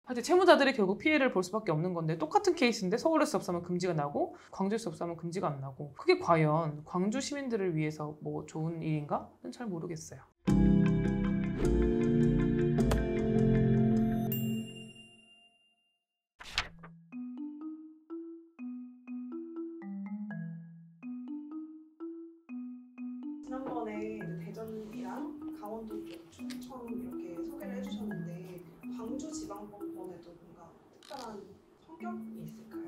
하여튼 채무자들이 결국 피해를 볼 수밖에 없는 건데 똑같은 케이스인데 서울에서 접수하면 금지가 나고 광주에서 접수하면 금지가 안 나고 그게 과연 광주 시민들을 위해서 뭐 좋은 일인가? 는 잘 모르겠어요. 지난번에 대전이랑 강원도 쪽, 충청 이렇게 소개를 해주셨는데 광주지방법원에도 뭔가 특별한 성격이 있을까요?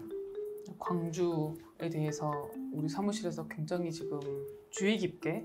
광주에 대해서 우리 사무실에서 굉장히 지금 주의 깊게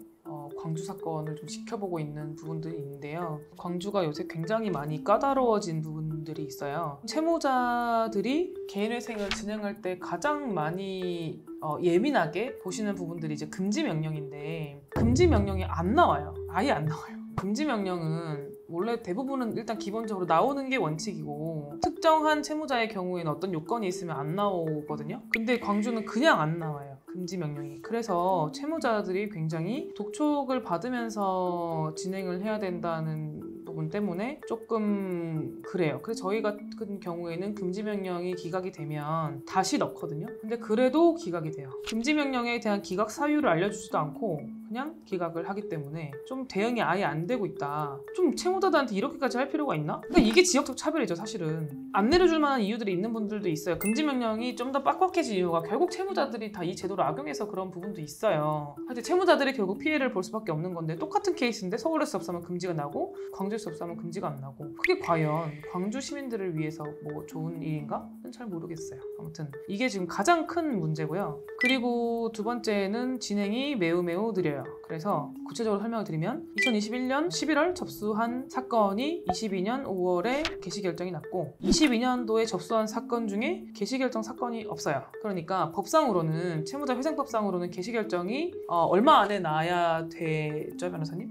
광주 사건을 좀 지켜보고 있는 부분들이 있는데요. 광주가 요새 굉장히 많이 까다로워진 부분들이 있어요. 채무자들이 개인회생을 진행할 때 가장 많이 예민하게 보시는 부분들이 이제 금지 명령인데 금지 명령이 안 나와요. 아예 안 나와요. 금지 명령은 원래 대부분은 일단 기본적으로 나오는 게 원칙이고 특정한 채무자의 경우에는 어떤 요건이 있으면 안 나오거든요. 근데 광주는 그냥 안 나와요. 금지 명령이. 그래서 채무자들이 굉장히 독촉을 받으면서 진행을 해야 된다는 부분 때문에 조금 그래요. 그래서 저희 같은 경우에는 금지 명령이 기각이 되면 다시 넣거든요. 근데 그래도 기각이 돼요. 금지 명령에 대한 기각 사유를 알려주지도 않고 그냥 기각을 하기 때문에 좀 대응이 아예 안 되고 있다. 좀 채무자들한테 이렇게까지 할 필요가 있나? 그러니까 이게 지역적 차별이죠, 사실은. 안 내려줄 만한 이유들이 있는 분들도 있어요. 금지 명령이 좀 더 빡빡해진 이유가 결국 채무자들이 다 이 제도를 악용해서 그런 부분도 있어요. 하여튼 채무자들이 결국 피해를 볼 수밖에 없는 건데 똑같은 케이스인데 서울에서 접수하면 금지가 나고 광주에서 접수하면 금지가 안 나고 그게 과연 광주 시민들을 위해서 뭐 좋은 일인가? 는 잘 모르겠어요. 아무튼 이게 지금 가장 큰 문제고요. 그리고 두 번째는 진행이 매우 느려요. 그래서 구체적으로 설명을 드리면 2021년 11월 접수한 사건이 22년 5월에 개시결정이 났고 22년도에 접수한 사건 중에 개시결정 사건이 없어요. 그러니까 법상으로는 채무자 회생법상으로는 개시결정이 얼마 안에 나야 되죠, 변호사님?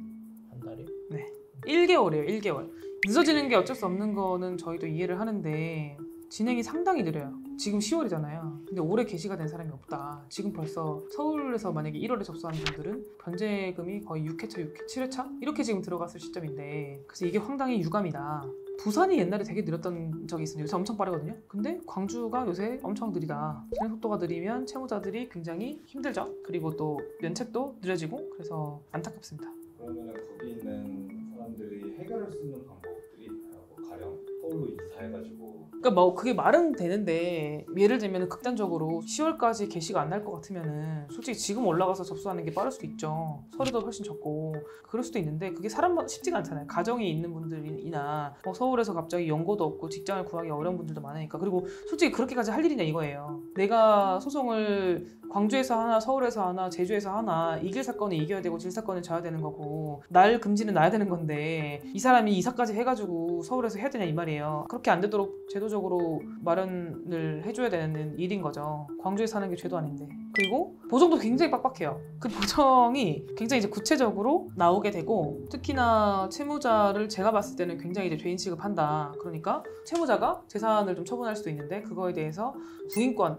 한 달이요? 네. 1개월이에요, 1개월. 늦어지는 게 어쩔 수 없는 거는 저희도 이해를 하는데 진행이 상당히 느려요. 지금 10월이잖아요. 근데 올해 개시가 된 사람이 없다. 지금 벌써 서울에서 만약에 1월에 접수한 분들은 변제금이 거의 6회차, 7회차? 이렇게 지금 들어갔을 시점인데 그래서 이게 상당히 유감이다. 부산이 옛날에 되게 느렸던 적이 있었는데 요새 엄청 빠르거든요. 근데 광주가 요새 엄청 느리다. 진행 속도가 느리면 채무자들이 굉장히 힘들죠. 그리고 또 면책도 느려지고 그래서 안타깝습니다. 그러면 거기 있는 사람들이 해결할 수 있는 방법들이 있나요? 뭐 가령 서울로 이사해가지고 그러니까 뭐 그게 말은 되는데 예를 들면 극단적으로 10월까지 개시가 안 날 것 같으면은 솔직히 지금 올라가서 접수하는 게 빠를 수도 있죠. 서류도 훨씬 적고 그럴 수도 있는데 그게 사람마다 쉽지가 않잖아요. 가정이 있는 분들이나 서울에서 갑자기 연고도 없고 직장을 구하기 어려운 분들도 많으니까. 그리고 솔직히 그렇게까지 할 일이냐 이거예요. 내가 소송을 광주에서 하나, 서울에서 하나, 제주에서 하나 이길 사건은 이겨야 되고 질 사건은 져야 되는 거고 날 금지는 놔야 되는 건데 이 사람이 이사까지 해가지고 서울에서 해야 되냐 이 말이에요. 그렇게 안 되도록 제도적으로 마련을 해줘야 되는 일인 거죠. 광주에 사는 게 죄도 아닌데. 그리고 보정도 굉장히 빡빡해요. 그 보정이 굉장히 이제 구체적으로 나오게 되고 특히나 채무자를 제가 봤을 때는 굉장히 이제 죄인 취급한다. 그러니까 채무자가 재산을 좀 처분할 수도 있는데 그거에 대해서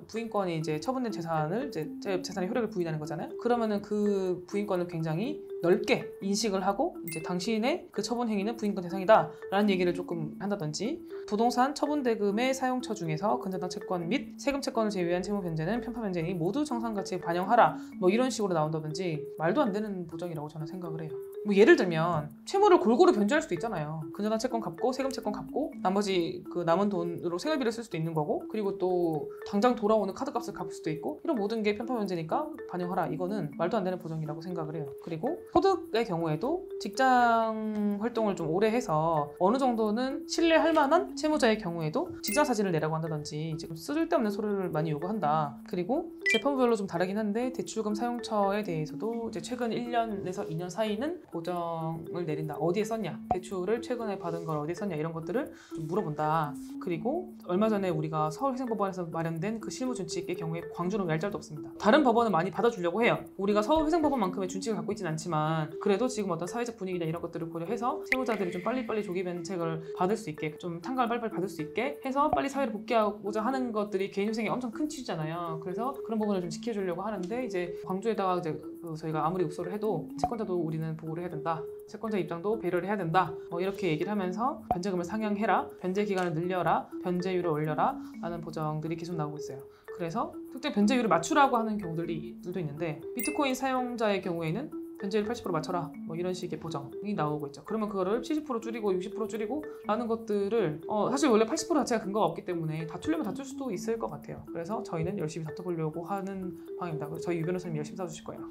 부인권이 이제 처분된 재산을 이제 재산의 효력을 부인하는 거잖아요. 그러면은 그 부인권을 굉장히 넓게 인식을 하고 이제 당신의 그 처분 행위는 부인권 대상이다 라는 얘기를 조금 한다든지 부동산 처분대금의 사용처 중에서 근저당 채권 및 세금 채권을 제외한 채무 변제는 편파 변제인이 모두 정상가치에 반영하라 뭐 이런 식으로 나온다든지 말도 안 되는 보정이라고 저는 생각을 해요. 뭐 예를 들면 채무를 골고루 변제할 수도 있잖아요. 근저당 채권 갚고 세금 채권 갚고 나머지 그 남은 돈으로 생활비를 쓸 수도 있는 거고 그리고 또 당장 돌아오는 카드값을 갚을 수도 있고 이런 모든 게 편파 변제니까 반영하라. 이거는 말도 안 되는 보정이라고 생각을 해요. 그리고 소득의 경우에도 직장 활동을 좀 오래 해서 어느 정도는 신뢰할 만한 채무자의 경우에도 직장 사진을 내라고 한다든지 지금 쓸데없는 소리를 많이 요구한다. 그리고 재판부별로 좀 다르긴 한데 대출금 사용처에 대해서도 이제 최근 1년에서 2년 사이는 보정을 내린다. 어디에 썼냐? 대출을 최근에 받은 걸 어디에 썼냐? 이런 것들을 좀 물어본다. 그리고 얼마 전에 우리가 서울회생법원에서 마련된 그 실무준칙의 경우에 광주는 얄짤도 없습니다. 다른 법원은 많이 받아주려고 해요. 우리가 서울회생법원만큼의 준칙을 갖고 있지는 않지만 그래도 지금 어떤 사회적 분위기나 이런 것들을 고려해서 채무자들이 좀 빨리빨리 조기 변책을 받을 수 있게 좀 탕감을 빨리빨리 받을 수 있게 해서 빨리 사회를 복귀하고자 하는 것들이 개인회생에 엄청 큰 취지잖아요. 그래서 그런 부분을 좀 지켜주려고 하는데 이제 광주에다가 이제 저희가 아무리 읍소를 해도 채권자도 우리는 보호를 해야 된다. 채권자 입장도 배려를 해야 된다. 이렇게 얘기를 하면서 변제금을 상향해라, 변제 기간을 늘려라, 변제율을 올려라 라는 보장들이 계속 나오고 있어요. 그래서 특정 변제율을 맞추라고 하는 경우들도 있는데 비트코인 사용자의 경우에는 변제율 80% 맞춰라 이런 식의 보정이 나오고 있죠. 그러면 그거를 70% 줄이고 60% 줄이고 라는 것들을 사실 원래 80% 자체가 근거가 없기 때문에 다투려면 다툴 수도 있을 것 같아요. 그래서 저희는 열심히 다퉈보려고 하는 방입니다. 그래서 저희 유 변호사님이 열심히 사주실 거예요.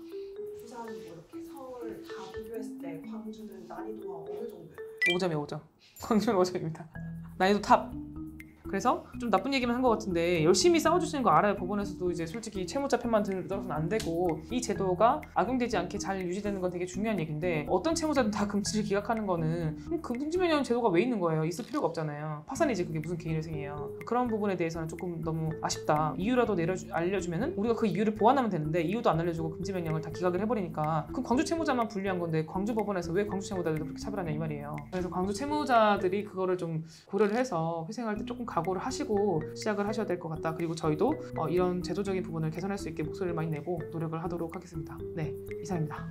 부산 뭐 이렇게 서울 다 비교했을 때 광주는 난이도가 어느 정도예요? 5점이에요. 5점. 광주는 5점입니다. 난이도 탑. 그래서 좀 나쁜 얘기만 한 것 같은데 열심히 싸워주시는 거 알아요. 법원에서도 이제 솔직히 채무자 편만 들어서는 안 되고 이 제도가 악용되지 않게 잘 유지되는 건 되게 중요한 얘기인데 어떤 채무자든 다 금지를 기각하는 거는 그 금지명령 제도가 왜 있는 거예요? 있을 필요가 없잖아요. 파산이지 그게 무슨 개인회생이에요. 그런 부분에 대해서는 조금 너무 아쉽다. 이유라도 알려주면은 우리가 그 이유를 보완하면 되는데 이유도 안 알려주고 금지명령을 다 기각을 해버리니까 그럼 광주 채무자만 불리한 건데 광주 법원에서 왜 광주 채무자들도 그렇게 차별하냐 이 말이에요. 그래서 광주 채무자들이 그거를 좀 고려를 해서 회생할 때 조금 각오를 하시고 시작을 하셔야 될 것 같다. 그리고 저희도 이런 제도적인 부분을 개선할 수 있게 목소리를 많이 내고 노력을 하도록 하겠습니다. 네, 이상입니다.